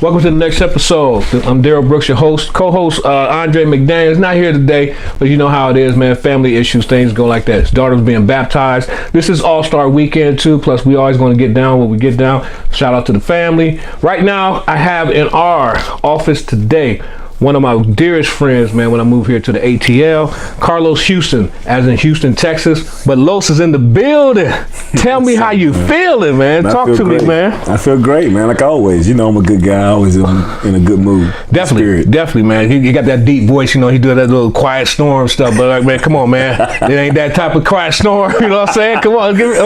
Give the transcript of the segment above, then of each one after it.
Welcome to the next episode. I'm Daryl Brooks, your host. Co-host Andre McDaniel's not here today, but you know how it is, man. Family issues, things go like that. His daughter's being baptized. This is All-Star Weekend too. Plus, we always going to get down what we get down. Shout out to the family. Right now, I have in our office today one of my dearest friends, man, when I moved here to the ATL, Carlus Houston, as in Houston, Texas. But Los is in the building. Tell me how you feeling, man. Talk to me, man. I feel great, man. Like always. You know, I'm a good guy. Always in a good mood. Definitely, man. He got that deep voice. You know, he do that little quiet storm stuff. But like, man, come on, man. It ain't that type of quiet storm. You know what I'm saying? Come on, give me.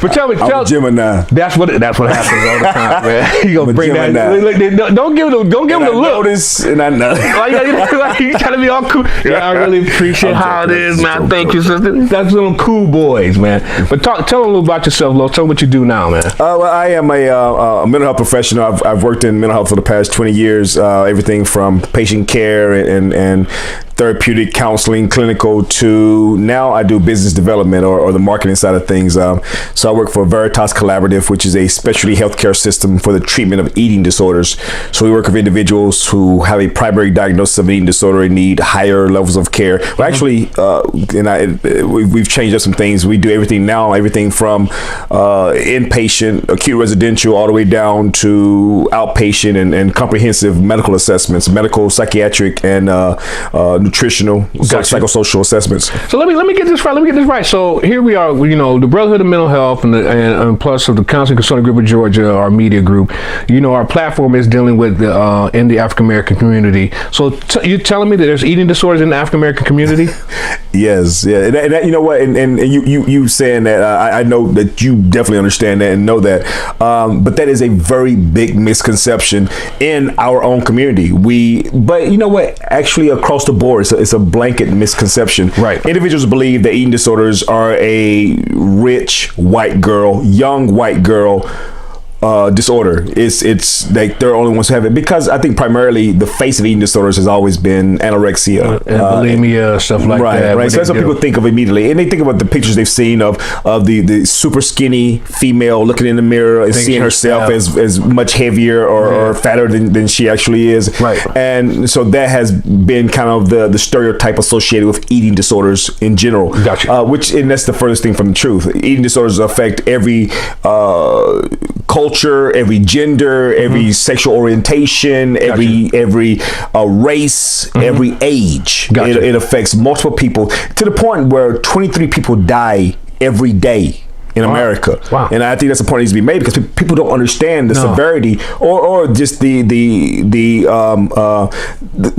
But tell me, I'm a Gemini. That's what happens all the time, man. You gonna bring that? Don't give him the look. Notice, and I know. Like you trying to be all cool. Yeah, I really appreciate how it is, man. Thank you, sister. That's them cool boys, man. But tell them a little about yourself, Lo. Tell them what you do now, man. Well, I am a mental health professional. I've worked in mental health for the past 20 years. Everything from patient care and therapeutic counseling, clinical, to now I do business development or the marketing side of things. So I work for Veritas Collaborative, which is a specialty healthcare system for the treatment of eating disorders. So we work with individuals who have a primary diagnosis of an eating disorder and need higher levels of care. Well, actually, we've changed up some things. We do everything from inpatient, acute residential, all the way down to outpatient and comprehensive medical assessments, medical, psychiatric, and nutritional, psychosocial assessments. So let me get this right. So here we are, you know, the Brotherhood of Mental Health and plus of the Counseling Consulting Group of Georgia, our media group. You know, our platform is dealing with in the African American community. So you telling me that there's eating disorders in the African American community? Yes, yeah. And that, you know what, and you saying that, I know that you definitely understand that and know that, but that is a very big misconception in our own community. But you know what, actually across the board, it's a blanket misconception. Right. Individuals believe that eating disorders are a rich young white girl disorder. It's like they're the only ones who have it, because I think primarily the face of eating disorders has always been anorexia, and bulimia, stuff like that. Right. So that's what people think of immediately, and they think about the pictures they've seen of the super skinny female looking in the mirror and seeing herself as much heavier or fatter than she actually is. Right. And so that has been kind of the stereotype associated with eating disorders in general. Gotcha. And that's the furthest thing from the truth. Eating disorders affect every culture, every gender, every sexual orientation, every race, every age. It affects multiple people, to the point where 23 people die every day in America. Wow. And I think that's a point that needs to be made, because people don't understand the severity or just the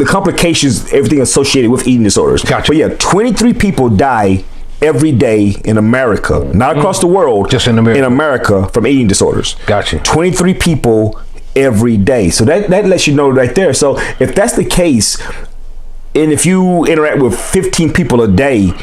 complications, everything associated with eating disorders. Gotcha. But yeah, 23 people die every day in America, not across the world, just in America from eating disorders. Gotcha. 23 people every day. So that lets you know right there. So if that's the case, and if you interact with 15 people a day,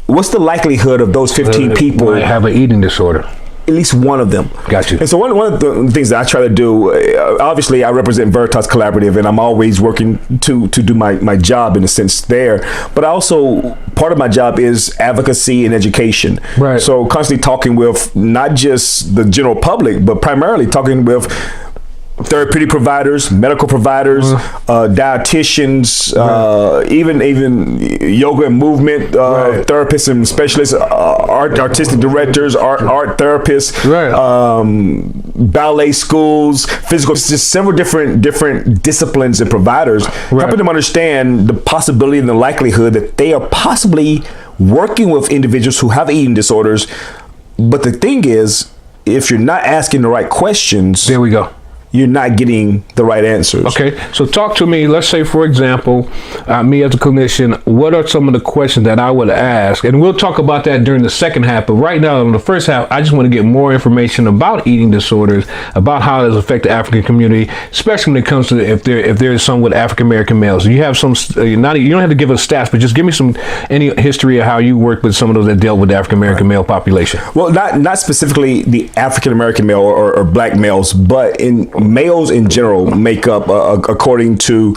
what's the likelihood of those 15 people might have an eating disorder? At least one of them. Gotcha. And so one of the things that I try to do, obviously I represent Veritas Collaborative, and I'm always working to do my job in a sense there. But also part of my job is advocacy and education. Right. So constantly talking with not just the general public, but primarily talking with therapeutic providers, medical providers, dietitians, even yoga and movement therapists and specialists, artistic directors, art therapists, ballet schools, physical, just several different disciplines and providers, helping them understand the possibility and the likelihood that they are possibly working with individuals who have eating disorders. But the thing is, if you're not asking the right questions, there we go, you're not getting the right answers. Okay, so talk to me. Let's say, for example, me as a clinician, what are some of the questions that I would ask? And we'll talk about that during the second half. But right now, in the first half, I just want to get more information about eating disorders, about how it affects the African community, especially when it comes to if there is some with African American males. You have some, you don't have to give us stats, but just give me any history of how you work with some of those that dealt with the African American male population. Well, not specifically the African American male or black males, but in males in general make up, according to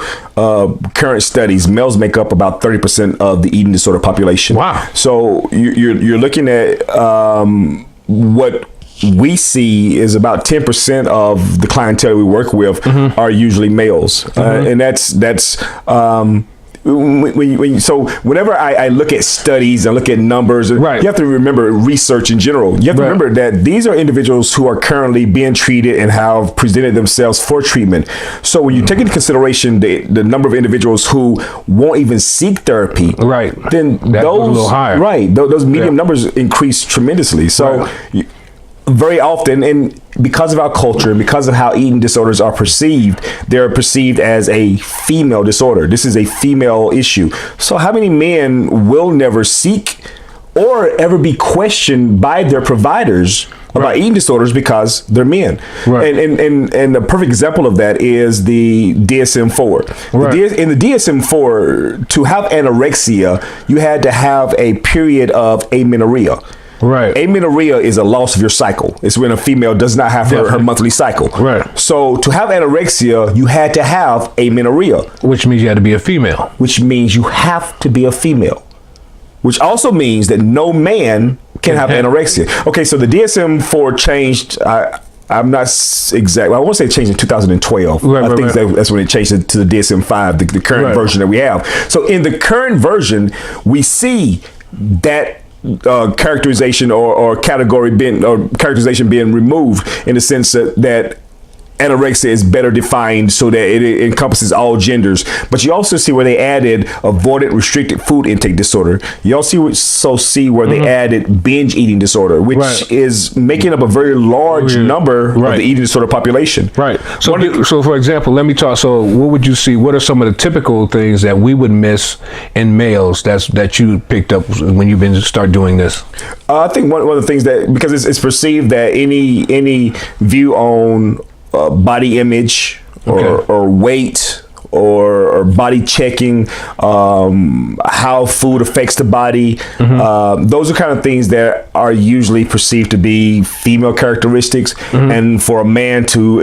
current studies, males make up about 30% of the eating disorder population. Wow. So you're looking at what we see is about 10% of the clientele we work with are usually males, and that's so whenever I look at studies and look at numbers, you have to remember research in general. You have to remember that these are individuals who are currently being treated and have presented themselves for treatment. So when you take into consideration the number of individuals who won't even seek therapy, then that goes a little higher. Those medium numbers increase tremendously. So very often, and because of our culture and because of how eating disorders are perceived, they're perceived as a female disorder. This is a female issue. So how many men will never seek or ever be questioned by their providers about eating disorders because they're men? And a perfect example of that is the DSM-4. In the DSM-4, to have anorexia, you had to have a period of amenorrhea. Amenorrhea is a loss of your cycle. It's when a female does not have her monthly cycle. So to have anorexia, you had to have amenorrhea. Which means you had to be a female. Which means you have to be a female. Which also means that no man can have anorexia. Okay, so the DSM-4 changed. I'm not exact. I want to say it changed in 2012. I think that's when it changed to the DSM-5, the current version that we have. So in the current version, we see that characterization or characterization being removed, in the sense that anorexia is better defined so that it encompasses all genders. But you also see where they added avoidant restricted food intake disorder. You also see where they added binge eating disorder, which is making up a very large number of the eating disorder population. So for example, let me talk. So what would you see? What are some of the typical things that we would miss in males that you picked up when you've been start doing this? I think one of the things that, because it's perceived that any view on body image or weight or body checking, how food affects the body. Those are kind of things that are usually perceived to be female characteristics. And for a man to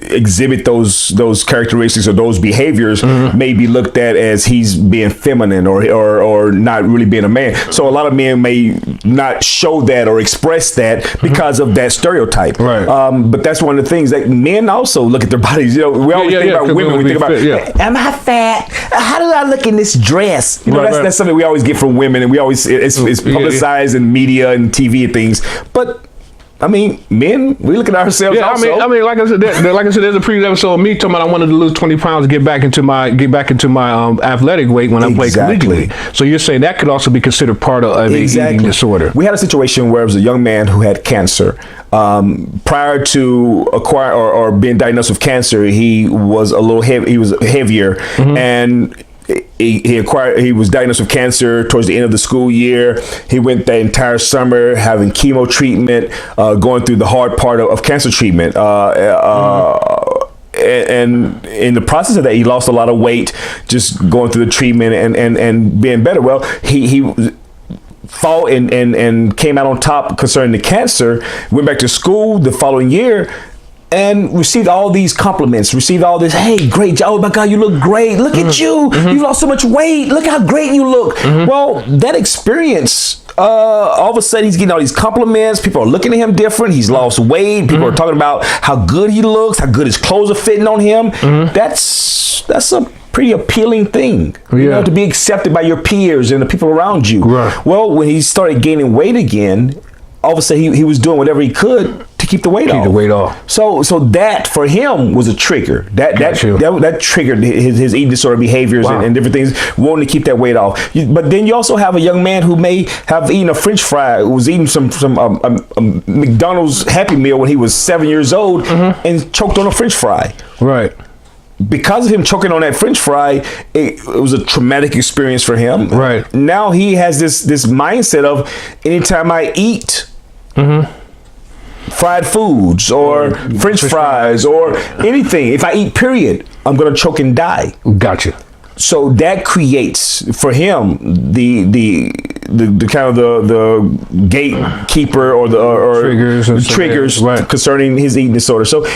exhibit those characteristics or those behaviors may be looked at as he's being feminine or not really being a man. So a lot of men may not show that or express that because of that stereotype. But that's one of the things that men also look at their bodies. You know, we always think about women. We think about, am I fat? How do I look in this dress? You know, that's something we always get from women, and we always it's publicized in media and TV and things. But I mean, men, we look at ourselves. Also. I mean, like I said, there's a previous episode of me talking about I wanted to lose 20 pounds to get back into my athletic weight when I played collegiately. So you're saying that could also be considered part of an eating disorder? We had a situation where it was a young man who had cancer. Prior to acquire or being diagnosed with cancer, he was a little heavy. He was heavier, and he was diagnosed with cancer towards the end of the school year. He went the entire summer having chemo treatment, going through the hard part of cancer treatment. And in the process of that, he lost a lot of weight just going through the treatment and being better. Well, he fought and came out on top concerning the cancer, went back to school the following year, and received all these compliments, received all this, hey, great job, oh my God, you look great, look at you, you lost so much weight, look how great you look. Well, that experience, all of a sudden he's getting all these compliments, people are looking at him different, he's lost weight, people are talking about how good he looks, how good his clothes are fitting on him. That's a pretty appealing thing, you know, to be accepted by your peers and the people around you. Well, when he started gaining weight again, all of a sudden he was doing whatever he could to keep the weight off. So that for him was a trigger. That triggered his eating disorder behaviors and different things, wanting to keep that weight off. But then you also have a young man who may have eaten a French fry, who was eating some McDonald's Happy Meal when he was 7 years old and choked on a French fry. Because of him choking on that French fry, it was a traumatic experience for him. Now he has this mindset of, anytime I eat fried foods or French fries or anything, if I eat period, I'm gonna choke and die. Gotcha. So that creates for him the kind of the gatekeeper or the triggers concerning his eating disorder. So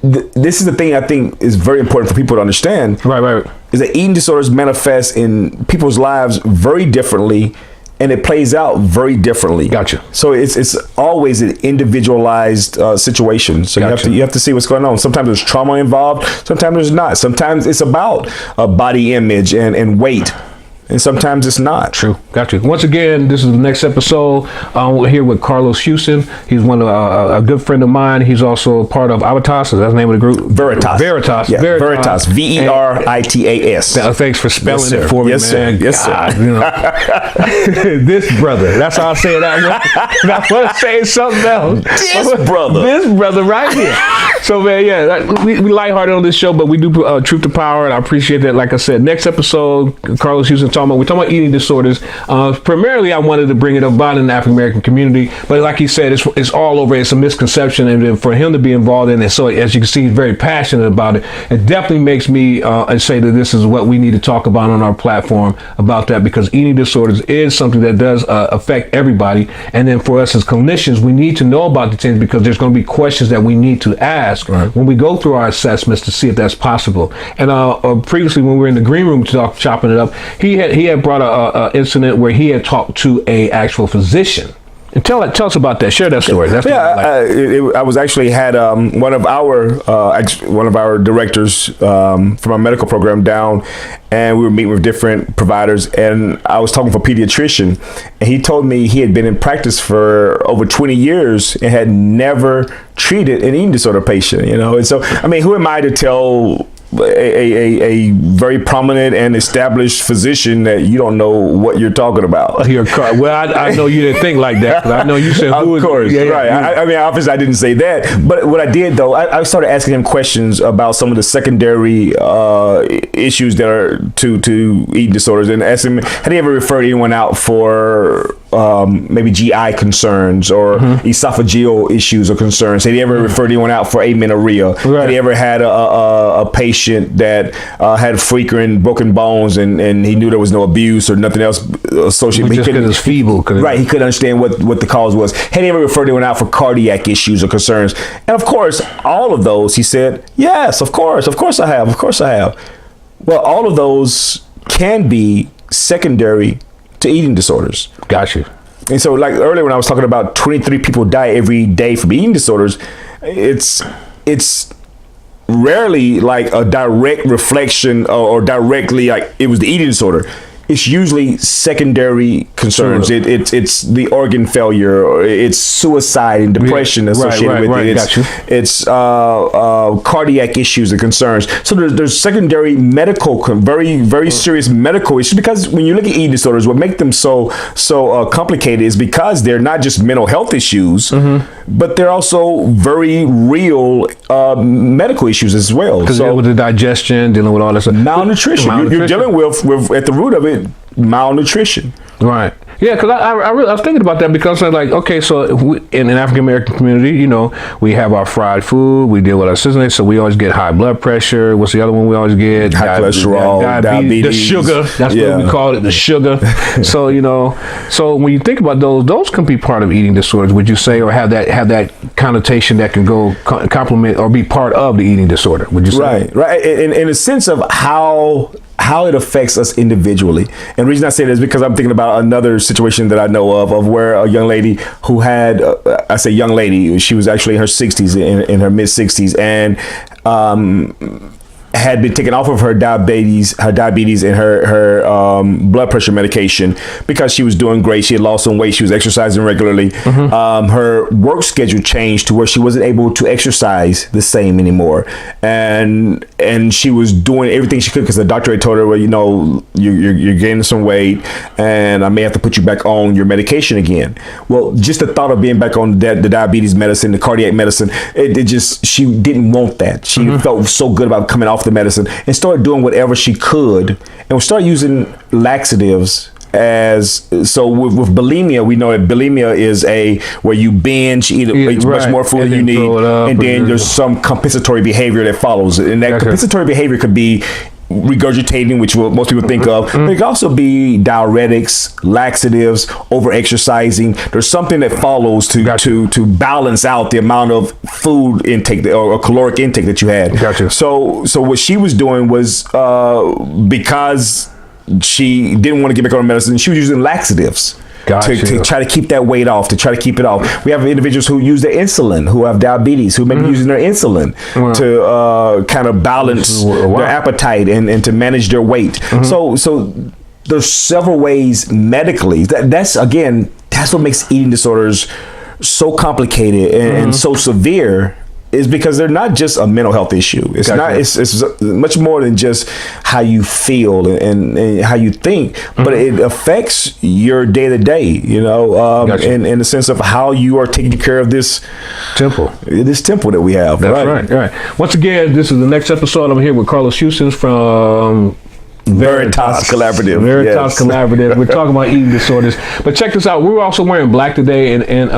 this is the thing I think is very important for people to understand. Is that eating disorders manifest in people's lives very differently, and it plays out very differently. Gotcha. So it's always an individualized situation. So Gotcha. you have to see what's going on. Sometimes there's trauma involved. Sometimes there's not. Sometimes it's about body image and weight. And sometimes it's not. True. Got you. Once again, this is the next episode. We're here with Carlus Houston. He's one of a good friend of mine. He's also part of Veritas. Is that the name of the group? Veritas. Veritas. Yeah, Veritas. Veritas. Thanks for spelling it for me, yes, man. Sir. Yes, God, sir. You know. This brother. That's how I say it. I want to say something else. This brother. This brother right here. So, man, yeah, we lighthearted on this show, but we do truth to power, and I appreciate that. Like I said, next episode, Carlus Houston we're talking about eating disorders. Primarily, I wanted to bring it about in the African American community, but like he said, it's all over. It's a misconception, and for him to be involved in it, so as you can see, he's very passionate about it. It definitely makes me say that this is what we need to talk about on our platform about that, because eating disorders is something that does affect everybody, and then for us as clinicians, we need to know about the things, because there's going to be questions that we need to ask when we go through our assessments to see if that's possible. And previously, when we were in the green room chopping it up, he had brought a incident where he had talked to a actual physician. And tell us about that. Share that story. That's I was actually had one of our directors from our medical program down, and we were meeting with different providers, and I was talking for a pediatrician, and he told me he had been in practice for over 20 years and had never treated an eating disorder patient. You know, and so I mean, who am I to tell a very prominent and established physician that you don't know what you're talking about? Well, I know you didn't think like that, 'cause I know you said, of course, yeah, right. I mean, obviously I didn't say that, but what I did though, I started asking him questions about some of the secondary issues that are to eating disorders, and asked him, had he ever referred anyone out for maybe GI concerns or esophageal issues or concerns? Had he ever referred anyone out for amenorrhea? Had he ever had a patient that had frequent broken bones and he knew there was no abuse or nothing else associated? Just because it's feeble. Right, he couldn't understand what the cause was. Had he ever referred anyone out for cardiac issues or concerns? And of course, all of those, he said, yes, of course I have. Well, all of those can be secondary to eating disorders. Got you. And so, like earlier when I was talking about 23 people die every day from eating disorders, it's rarely like a direct reflection or directly like it was the eating disorder. It's usually secondary concerns. Sure. It's the organ failure, or it's suicide and depression associated with it. It's cardiac issues and concerns. So there's secondary medical, very serious medical issues, because when you look at eating disorders, what makes them so complicated is because they're not just mental health issues, but they're also very real medical issues as well. Because dealing with the digestion, dealing with all this malnutrition. You're dealing with at the root of it, malnutrition. Right. Yeah, because I was thinking about that, because I'm like, okay, so in an African American community, you know, we have our fried food, we deal with our seasonings, so we always get high blood pressure. What's the other one we always get? High cholesterol, diabetes. The sugar. That's what we call it, the sugar. So, you know, so when you think about those can be part of eating disorders, would you say, or have that connotation that can go complement or be part of the eating disorder, would you say? Right. In a sense of how it affects us individually. And the reason I say that is because I'm thinking about another situation that I know of where a young lady who had, I say young lady, she was actually in her 60s, in her mid 60s, and had been taken off of her diabetes and her blood pressure medication because she was doing great. She had lost some weight. She was exercising regularly. Her work schedule changed to where she wasn't able to exercise the same anymore, and she was doing everything she could because the doctor had told her, well, you know, you're gaining some weight, and I may have to put you back on your medication again. Well, just the thought of being back on the diabetes medicine, the cardiac medicine, it just, she didn't want that. She felt so good about coming off the medicine and started doing whatever she could, and start using laxatives. So with bulimia, we know that bulimia is where you binge, eat much more food than you need, and then there's some compensatory behavior that follows it, and that compensatory behavior could be regurgitating, which most people think of, but it could also be diuretics, laxatives, over exercising. There's something that follows to balance out the amount of food intake or caloric intake that you had. So what she was doing was, because she didn't want to get back on medicine, she was using laxatives. Gotcha. to try to keep that weight off, to try to keep it off. We have individuals who use their insulin, who have diabetes, who may be using their insulin to kind of balance their appetite and to manage their weight. So there's several ways medically. That's what makes eating disorders so complicated and so severe, is because they're not just a mental health issue. It's not. It's much more than just how you feel and how you think, but it affects your day to day. In the sense of how you are taking care of this temple that we have. That's right. Once again, this is the next episode. I'm here with Carlus Houston from Veritas Collaborative. Collaborative. We're talking about eating disorders. But check this out. We were also wearing black today, and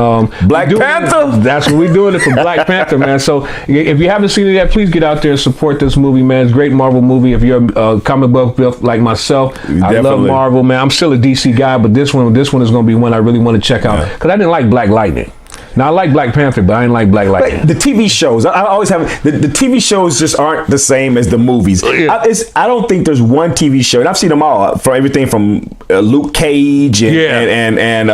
Black Panther. That's what we're doing it for Black Panther, man. So if you haven't seen it yet, please get out there and support this movie, man. It's a great Marvel movie. If you're a comic book buff like myself, I love Marvel, man. I'm still a DC guy, but this one is going to be one I really want to check out, because I didn't like Black Lightning. Now I like Black Panther, but I didn't like Black Lightning. The TV shows, I always have the TV shows just aren't the same as the movies. I don't think there's one TV show, and I've seen them all, from everything from Luke Cage and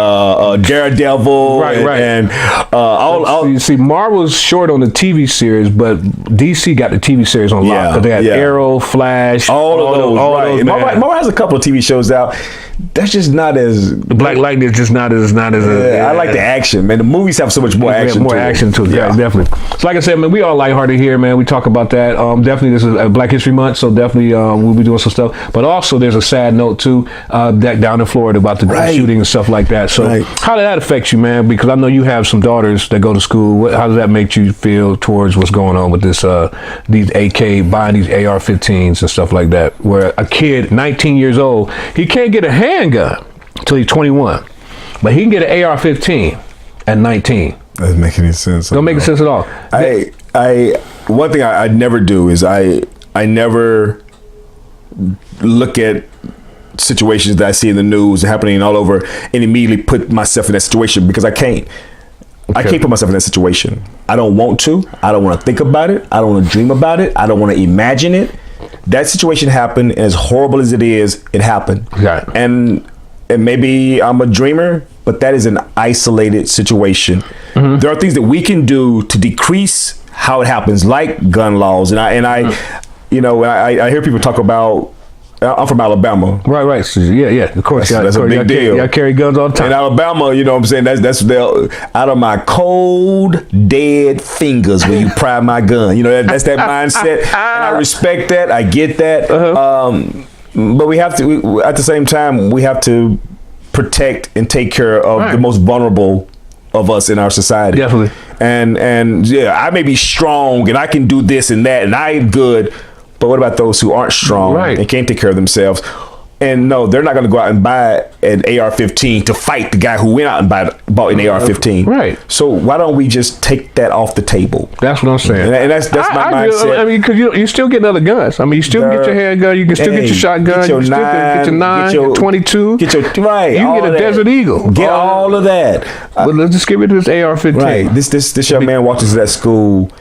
Daredevil, and all. You see, Marvel's short on the TV series, but DC got the TV series on lock, because they got Arrow, Flash, all of those. Marvel has a couple of TV shows out. That's just not as Black Lightning is just not as I like the action, man. The movies have so much more action. To it. Yeah, definitely. So like I said, man, we all lighthearted here, man. We talk about that. Definitely, this is Black History Month, so definitely we'll be doing some stuff. But also, there's a sad note too, that down in Florida about the shooting and stuff like that. So how did that affect you, man? Because I know you have some daughters that go to school. How does that make you feel towards what's going on with this these buying these AR-15s and stuff like that? Where a kid, 19 years old, he can't get a handgun until he's 21, but he can get an AR-15 at 19. Doesn't make any sense. Don't make sense at all. One thing I never do is I never look at situations that I see in the news happening all over and immediately put myself in that situation, because I can't. I can't put myself in that situation. I don't want to. I don't want to think about it. I don't want to dream about it. I don't want to imagine it. That situation happened, and as horrible as it is, it happened. Right. And maybe I'm a dreamer, but that is an isolated situation. There are things that we can do to decrease how it happens, like gun laws. And I hear people talk about. I'm from Alabama. Right. So, yeah. Of course, that's a big deal. Y'all carry guns all the time. In Alabama, you know what I'm saying? That's out of my cold, dead fingers when you pry my gun. That's that mindset. And I respect that. I get that. But we have to, at the same time, we have to protect and take care of the most vulnerable of us in our society. Definitely. And I may be strong and I can do this and that and I'm good. But what about those who aren't strong and can't take care of themselves? And no, they're not going to go out and buy an AR-15 to fight the guy who went out and bought an AR-15. Right. So why don't we just take that off the table? That's what I'm saying. And that's my mindset. I mean, because you still get other guns. I mean, you still get your handgun. You can still get your shotgun. You can still get your 9, your 22. Get your You can get a Desert Eagle. Get all of that. But let's just get rid of this AR-15. Right. This young man walked into that school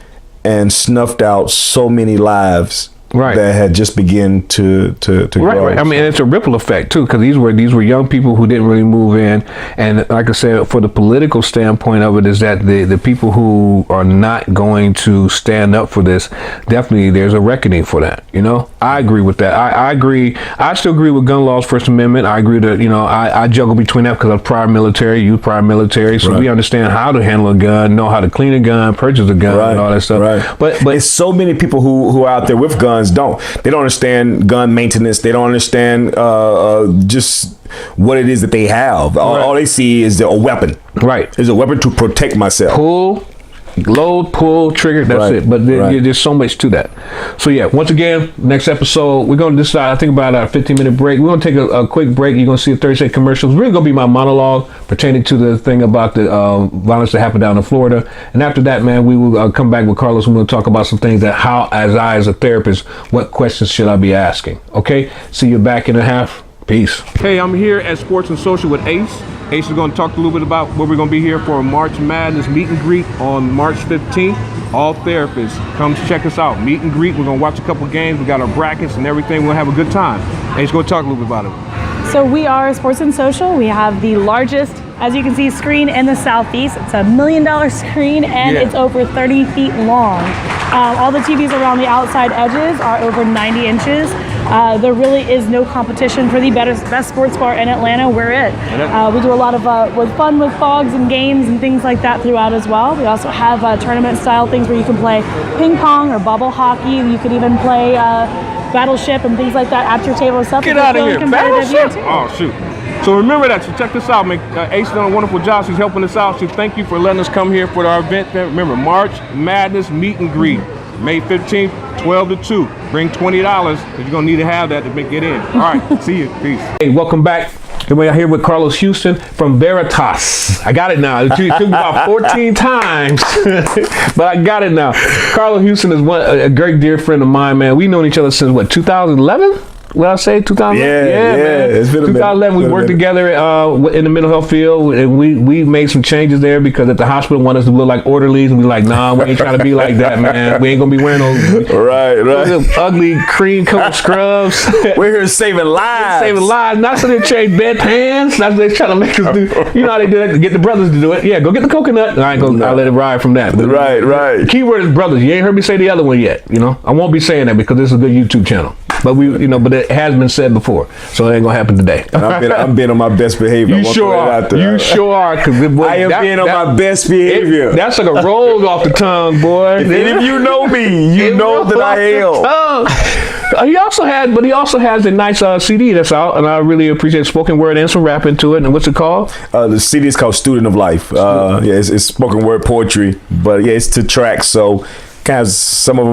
and snuffed out so many lives. That had just begun to grow. Right. I mean, it's a ripple effect too, because these were young people who didn't really move in, and like I said, for the political standpoint of it, is that the people who are not going to stand up for this, definitely there's a reckoning for that. I agree with that. I agree. I still agree with gun laws, First Amendment. I agree that I juggle between that because I'm prior military, you prior military, so we understand how to handle a gun, know how to clean a gun, purchase a gun, and all that stuff. Right. But it's so many people who are out there with guns. They don't understand gun maintenance. They don't understand just what it is that they have. All they see is a weapon. Right. It's a weapon to protect myself. Load, pull, trigger, that's it. But there's so much to that. So once again, next episode, we're going to decide, I think about a 15-minute break. We're going to take a quick break. You're going to see a 30-second commercial. It's really going to be my monologue pertaining to the thing about the violence that happened down in Florida. And after that, man, we will come back with Carlos. We're going to talk about some things that as a therapist, what questions should I be asking? Okay? See you back in a half. Peace. Hey, I'm here at Sports and Social with Ace. Ace is going to talk a little bit about what we're going to be here for a March Madness meet and greet on March 15th. All therapists, come check us out. Meet and greet. We're going to watch a couple games. We got our brackets and everything. We're going to have a good time. Ace is going to talk a little bit about it. So we are Sports and Social. We have the largest, as you can see, screen in the Southeast. It's $1 million screen, and it's over 30 feet long. All the TVs around the outside edges are over 90 inches. There really is no competition for the best sports bar in Atlanta. We're it. We do a lot of with fun with fogs and games and things like that throughout as well. We also have tournament style things where you can play ping pong or bubble hockey. You could even play Battleship and things like that at your table. Stuff. Get out of here. Battleship? Oh, shoot. So remember that. So check this out, man. Ace done a wonderful job. She's helping us out. So thank you for letting us come here for our event. Remember, March Madness Meet and Greet, May 15th, 12 to 2. Bring $20 because you're going to need to have that to get in. All right. See you. Peace. Hey, welcome back. We're out here with Carlus Houston from Veritas. I got it now. It took me about 14 times, but I got it now. Carlus Houston is a great dear friend of mine, man. We've known each other since, what, 2011? Will I say 2011? Yeah, man. It's been 2011. We worked together in the mental health field, and we made some changes there because at the hospital wanted us to look like orderlies, and we were like, nah, we ain't trying to be like that, man. We ain't gonna be wearing those ugly cream colored scrubs. We're here saving lives. Saving lives. Not so they change bedpans. Not so they trying to make us do. You know how they do that to get the brothers to do it. Yeah, go get the coconut. I ain't gonna. I'll let it ride from that. But right. The keyword is brothers. You ain't heard me say the other one yet. You know, I won't be saying that because this is a good YouTube channel. But but it has been said before, so it ain't gonna happen today. I'm being on my best behavior. You sure are. You sure are. Cause I am being on my best behavior. That's like a roll off the tongue, boy. If you know me, you know that I am. He also has a nice CD that's out, and I really appreciate spoken word and some rap into it. And what's it called? The CD is called Student of Life. It's spoken word poetry, but it's to tracks. So kind of some of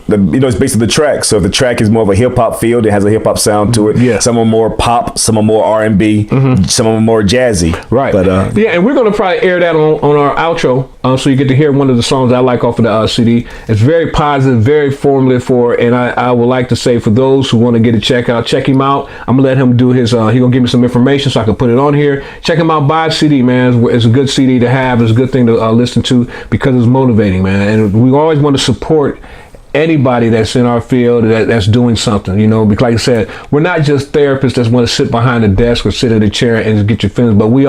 them, it's based on the track. So if the track is more of a hip hop field, it has a hip hop sound to it. Yeah. Some are more pop, some are more R&B, some are more jazzy. Right. But and we're gonna probably air that on our outro, so you get to hear one of the songs I like off of the CD. It's very positive, very formative and I would like to say for those who want to get a check him out. I'm gonna let him do his. He gonna give me some information so I can put it on here. Check him out. Buy a CD, man. It's a good CD to have. It's a good thing to listen to because it's motivating, man. And we always want to support anybody that's in our field that's doing something, because like I said, we're not just therapists that want to sit behind a desk or sit in a chair and just get your feelings, but we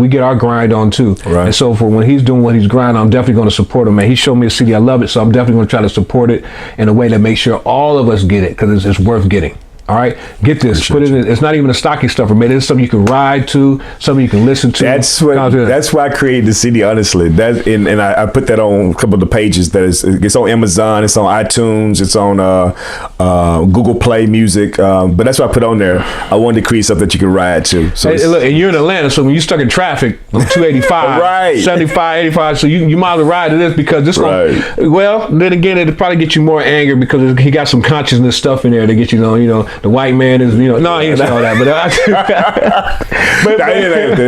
get our grind on too. Right. And so for when he's doing what he's grinding, I'm definitely going to support him, man. He showed me a CD. I love it. So I'm definitely going to try to support it in a way that makes sure all of us get it because it's worth getting. All right, get this. Put it in. It's not even a stocking stuffer, man. It's something you can ride to, something you can listen to. That's why I created the CD. Honestly, and I put that on a couple of the pages. It's on Amazon. It's on iTunes. It's on Google Play Music. But that's what I put on there. I wanted to create something that you can ride to. So look, and you're in Atlanta, so when you're stuck in traffic on 285, right, 75, 85, so you might as well ride to this because this one. Well, then again, it'll probably get you more anger because he got some consciousness stuff in there to get the white man is, no, he ain't saying all that, but it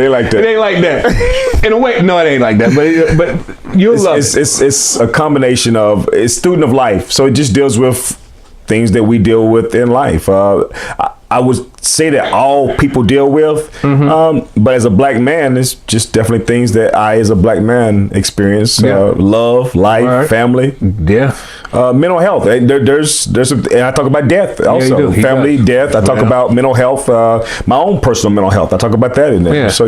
ain't like that. It ain't like that. In a way, no, it ain't like that. But you'll love it. It's a combination of it's student of life, so it just deals with things that we deal with in life. I would say that all people deal with, but as a black man, it's just definitely things that I, as a black man, experience. Love, life, family, mental health. There's and I talk about death also. Family, death. I talk about mental health, my own personal mental health. I talk about that in there. So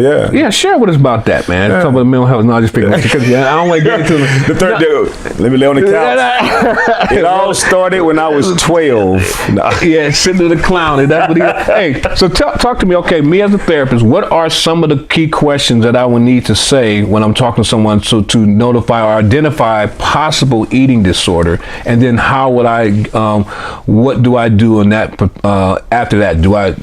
share with us about that, man. Talk about mental health. No, I just pick because I don't want to get into the third dude. Let me lay on the couch. It all started when I was 12. Sitting to the clown. And that's what hey, so talk to me. Okay, me as a therapist, what are some of the key questions that I would need to say when I'm talking to someone to notify or identify possible eating disorder? And then how would what do I do in that after that? Do I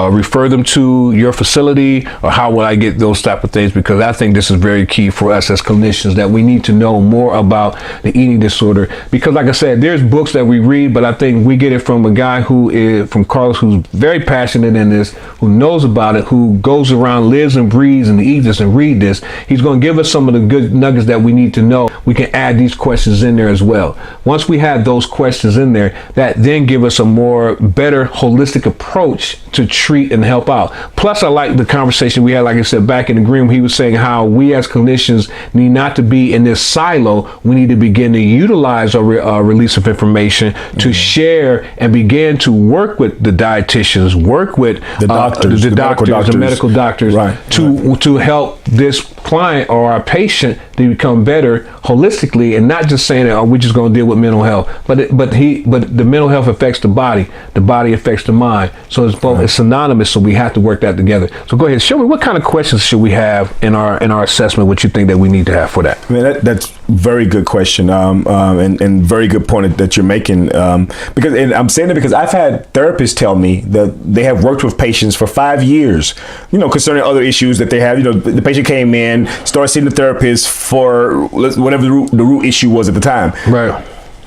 refer them to your facility, or how would I get those type of things? Because I think this is very key for us as clinicians, that we need to know more about the eating disorder. Because like I said, there's books that we read, but I think we get it from a guy from Carlus, who's very passionate in this, who knows about it, who goes around, lives and breathes and eats this and read this. He's going to give us some of the good nuggets that we need to know. We can add these questions in there as well. Once we have those questions in there, that then give us a better holistic approach to treat and help out. Plus, I like the conversation we had, like I said, back in the green, he was saying how we as clinicians need not to be in this silo. We need to begin to utilize our release of information to share and begin to work with the dietitians, work with the doctors, the medical doctors, right, to help this client or our patient to become better holistically, and not just saying that, oh, we're just going to deal with mental health, but the mental health affects the body affects the mind, so it's both it's synonymous. So we have to work that together. So go ahead, show me what kind of questions should we have in our assessment. What you think that we need to have for that? I mean, that's very good question, and very good point that you're making. Because, and I'm saying it because I've had therapists tell me that they have worked with patients for 5 years, concerning other issues that they have. The patient came in, started seeing the therapist for whatever the root issue was at the time. Right.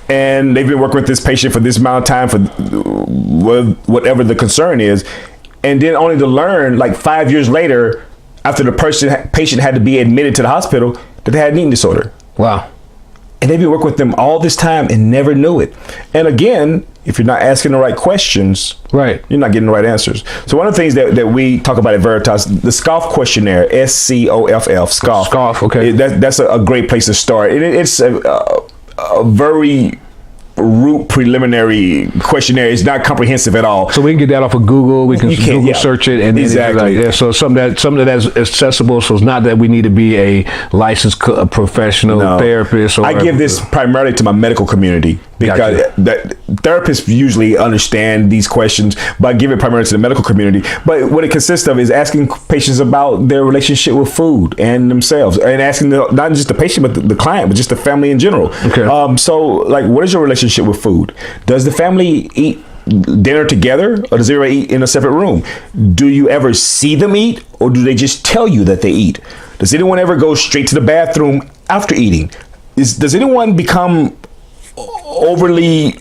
And they've been working with this patient for this amount of time for whatever the concern is. And then only to learn, like 5 years later, after the patient had to be admitted to the hospital, that they had an eating disorder. Wow. And they've been working with them all this time and never knew it. And again, if you're not asking the right questions, right, you're not getting the right answers. So one of the things that we talk about at Veritas, the SCOFF questionnaire, SCOFF, SCOFF. SCOFF, okay. That's a great place to start. And it's a very root preliminary questionnaire. It's not comprehensive at all. So we can get that off of Google. We can Google search it, and exactly. So something that's accessible. So it's not that we need to be a licensed professional therapist. I give this primarily to my medical community, because therapists usually understand these questions, but I give it primarily to the medical community. But what it consists of is asking patients about their relationship with food and themselves, and asking not just the patient, but the client, but just the family in general. Okay. So, like, what is your relationship with food? Does the family eat dinner together, or does everybody eat in a separate room? Do you ever see them eat, or do they just tell you that they eat? Does anyone ever go straight to the bathroom after eating? Does anyone become overly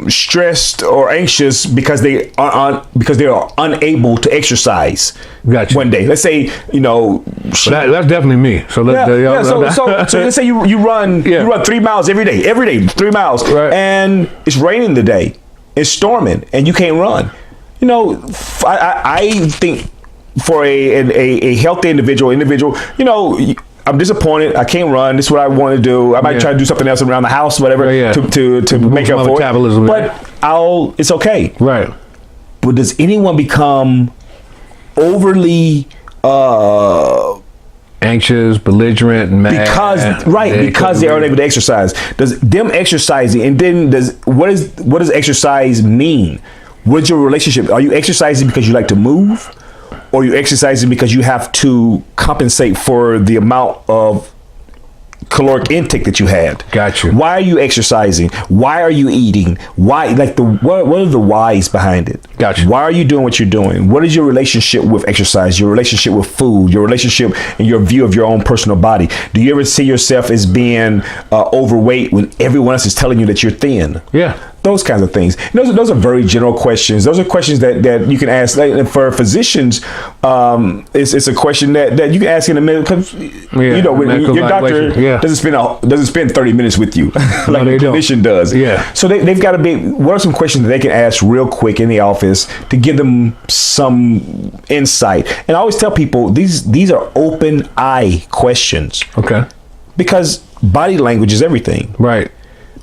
stressed or anxious because they are unable to exercise? Gotcha. One day, let's say that's definitely me. So so let's say you run 3 miles every day 3 miles, right, and it's raining the day, it's storming, and you can't run. I think for a healthy individual, I'm disappointed. I can't run. This is what I want to do. I might try to do something else around the house, whatever, to make up for metabolism, it. But it's okay. Right. But does anyone become overly anxious, belligerent, mad? Because they aren't able to exercise. Does them exercising, and then what does exercise mean? What's your relationship? Are you exercising because you like to move? Or you're exercising because you have to compensate for the amount of caloric intake that you had? Gotcha. Why are you exercising? Why are you eating? Why, like, what are the whys behind it? Gotcha. Why are you doing what you're doing? What is your relationship with exercise? Your relationship with food? Your relationship and your view of your own personal body? Do you ever see yourself as being overweight when everyone else is telling you that you're thin? Yeah. Those kinds of things. Those are very general questions. Those are questions that you can ask. Like, for physicians, it's a question that you can ask in a minute, because when your doctor doesn't spend 30 minutes with you like a clinician does. Yeah. So they've got to be. What are some questions that they can ask real quick in the office to give them some insight? And I always tell people these are open eye questions. Okay. Because body language is everything. Right.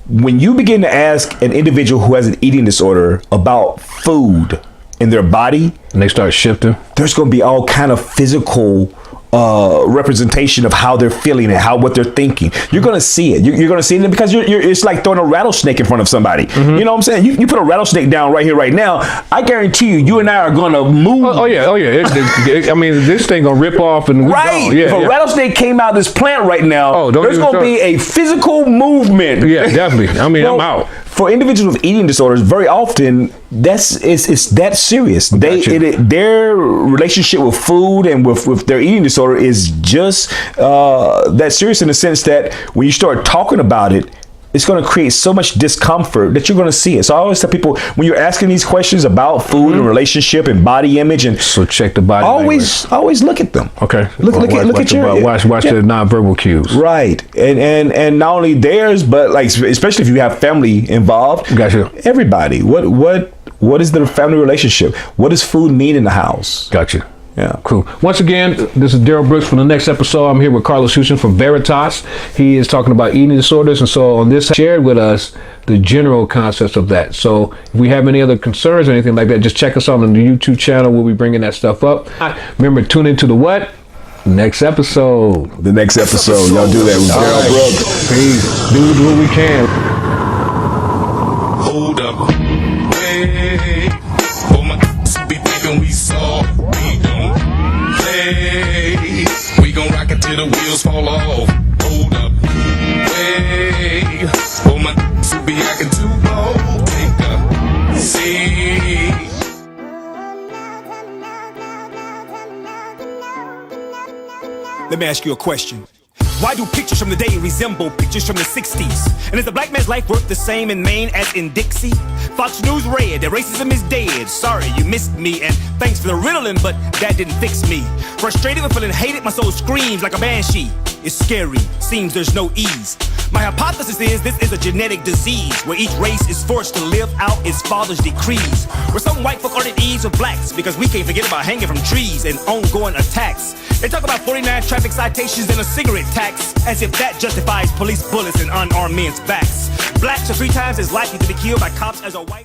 When you begin to ask an individual who has an eating disorder about food in their body, and they start shifting, there's going to be all kind of physical representation of how they're feeling and what they're thinking. You're going to see it. You're going to see it because it's like throwing a rattlesnake in front of somebody. Mm-hmm. You know what I'm saying? You put a rattlesnake down right here, right now. I guarantee you and I are going to move. Oh yeah. I mean, this thing going to rip off and right. If a rattlesnake came out of this plant right now, there's going to be a physical movement. Yeah, definitely. I mean, I'm out. For individuals with eating disorders, very often it's that serious. Their relationship with food and with their eating disorder is just that serious, in the sense that when you start talking about it, it's going to create so much discomfort that you're going to see it. So I always tell people, when you're asking these questions about food and relationship and body image, and so check the body. Always look at them. Okay. Look at your watch the nonverbal cues. Right, and not only theirs, but like especially if you have family involved. Gotcha. Everybody. What is the family relationship? What does food mean in the house? Gotcha. Yeah. Cool. Once again, this is Daryl Brooks. For the next episode, I'm here with Carlus Houston from Veritas. He is talking about eating disorders, and so on this, shared with us the general concepts of that. So if we have any other concerns or anything like that, just check us out on the YouTube channel. We'll be bringing that stuff up. Remember, tune into the what? Next episode. The next episode. Y'all do that with Daryl Brooks. Peace. Do what we can. Hold up. Hey. Oh my, be thinking we soft. We don't play. We gon' rock it till the wheels fall off. Hold up. Hey. Oh my, be acting too bold. Take a seat. Let me ask you a question. Why do pictures from the day resemble pictures from the 60s? And is a black man's life worth the same in Maine as in Dixie? Fox News read that racism is dead. Sorry, you missed me, and thanks for the riddling, but that didn't fix me. Frustrated with feeling hated, my soul screams like a banshee. It's scary, seems there's no ease. My hypothesis is this is a genetic disease where each race is forced to live out its father's decrees. Where some white folk are at ease with blacks because we can't forget about hanging from trees and ongoing attacks. They talk about 49 traffic citations and a cigarette tax, as if that justifies police bullets and unarmed men's backs. Blacks are 3 times as likely to be killed by cops as a white.